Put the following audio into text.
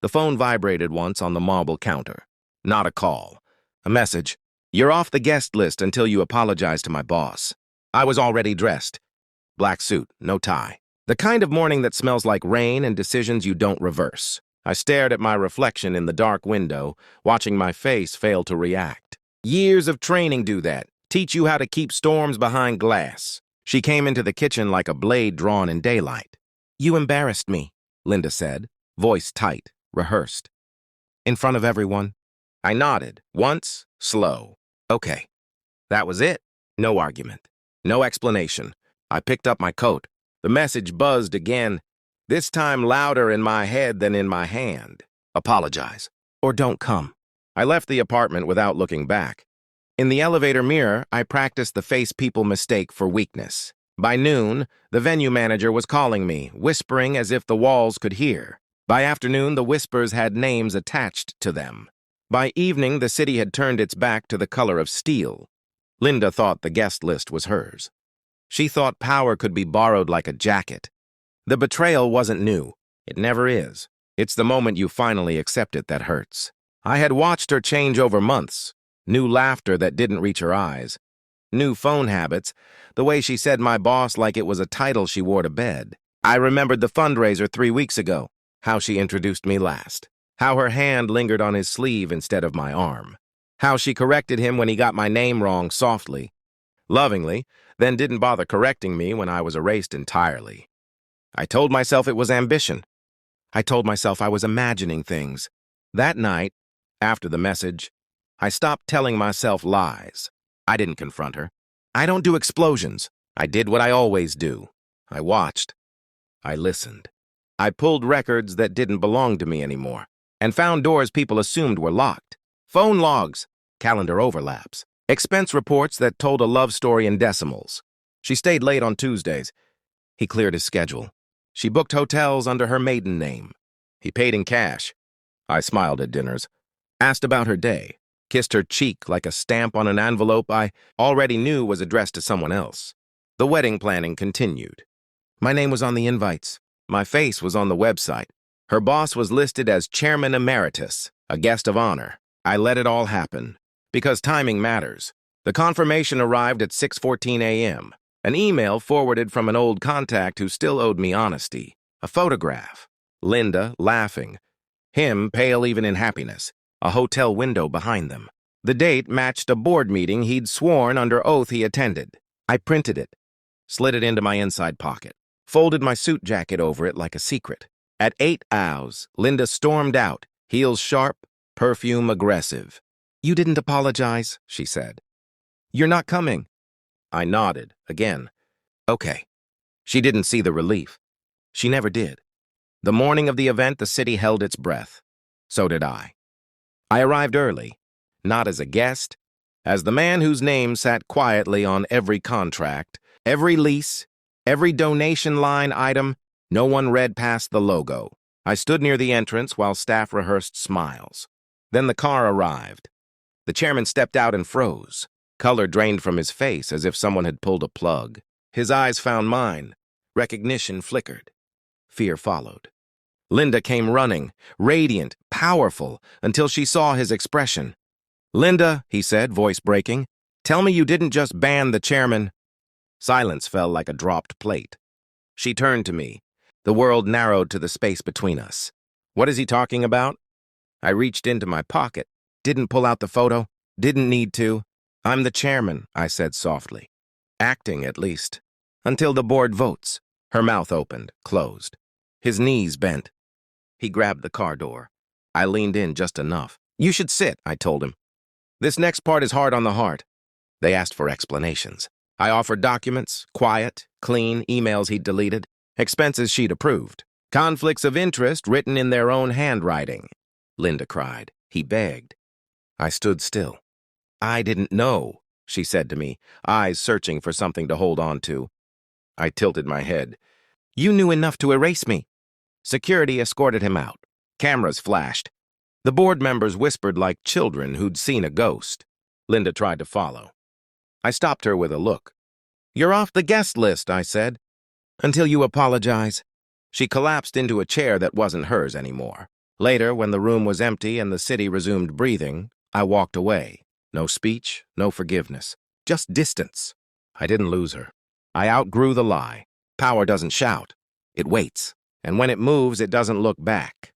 The phone vibrated once on the marble counter. Not a call. A message. You're off the guest list until you apologize to my boss. I was already dressed. Black suit, no tie. The kind of morning that smells like rain and decisions you don't reverse. I stared at my reflection in the dark window, watching my face fail to react. Years of training do that. Teach you how to keep storms behind glass. She came into the kitchen like a blade drawn in daylight. You embarrassed me, Linda said, voice tight, rehearsed. In front of everyone? I nodded, once, slow. Okay. That was it. No argument. No explanation. I picked up my coat. The message buzzed again, this time louder in my head than in my hand. Apologize. Or don't come. I left the apartment without looking back. In the elevator mirror, I practiced the face people mistake for weakness. By noon, the venue manager was calling me, whispering as if the walls could hear. By afternoon, the whispers had names attached to them. By evening, the city had turned its back to the color of steel. Linda thought the guest list was hers. She thought power could be borrowed like a jacket. The betrayal wasn't new. It never is. It's the moment you finally accept it that hurts. I had watched her change over months. New laughter that didn't reach her eyes. New phone habits, the way she said my boss like it was a title she wore to bed. I remembered the fundraiser 3 weeks ago, how she introduced me last. How her hand lingered on his sleeve instead of my arm. How she corrected him when he got my name wrong softly, lovingly, then didn't bother correcting me when I was erased entirely. I told myself it was ambition. I told myself I was imagining things. That night, after the message, I stopped telling myself lies. I didn't confront her. I don't do explosions. I did what I always do. I watched. I listened. I pulled records that didn't belong to me anymore, and found doors people assumed were locked. Phone logs, calendar overlaps, expense reports that told a love story in decimals. She stayed late on Tuesdays. He cleared his schedule. She booked hotels under her maiden name. He paid in cash. I smiled at dinners, asked about her day, kissed her cheek like a stamp on an envelope I already knew was addressed to someone else. The wedding planning continued. My name was on the invites. My face was on the website. Her boss was listed as Chairman Emeritus, a guest of honor. I let it all happen, because timing matters. The confirmation arrived at 6:14 a.m., an email forwarded from an old contact who still owed me honesty. A photograph. Linda, laughing. Him, pale even in happiness. A hotel window behind them. The date matched a board meeting he'd sworn under oath he attended. I printed it, slid it into my inside pocket, folded my suit jacket over it like a secret. At 8 hours, Linda stormed out, heels sharp, perfume aggressive. You didn't apologize, she said. You're not coming. I nodded, again. Okay. She didn't see the relief. She never did. The morning of the event, the city held its breath. So did I. I arrived early, not as a guest, as the man whose name sat quietly on every contract, every lease, every donation line item. No one read past the logo. I stood near the entrance while staff rehearsed smiles. Then the car arrived. The chairman stepped out and froze. Color drained from his face as if someone had pulled a plug. His eyes found mine. Recognition flickered. Fear followed. Linda came running, radiant, powerful, until she saw his expression. Linda, he said, voice breaking, tell me you didn't just ban the chairman. Silence fell like a dropped plate. She turned to me. The world narrowed to the space between us. What is he talking about? I reached into my pocket, didn't pull out the photo, didn't need to. I'm the chairman, I said softly. Acting, at least. Until the board votes. Her mouth opened, closed. His knees bent. He grabbed the car door. I leaned in just enough. You should sit, I told him. This next part is hard on the heart. They asked for explanations. I offered documents, quiet, clean, emails he'd deleted, expenses she'd approved, conflicts of interest written in their own handwriting. Linda cried. He begged. I stood still. I didn't know, she said to me, eyes searching for something to hold on to. I tilted my head. You knew enough to erase me. Security escorted him out. Cameras flashed. The board members whispered like children who'd seen a ghost. Linda tried to follow. I stopped her with a look. You're off the guest list, I said. Until you apologize. She collapsed into a chair that wasn't hers anymore. Later, when the room was empty and the city resumed breathing, I walked away. No speech, no forgiveness, just distance. I didn't lose her. I outgrew the lie. Power doesn't shout. It waits. And when it moves, it doesn't look back.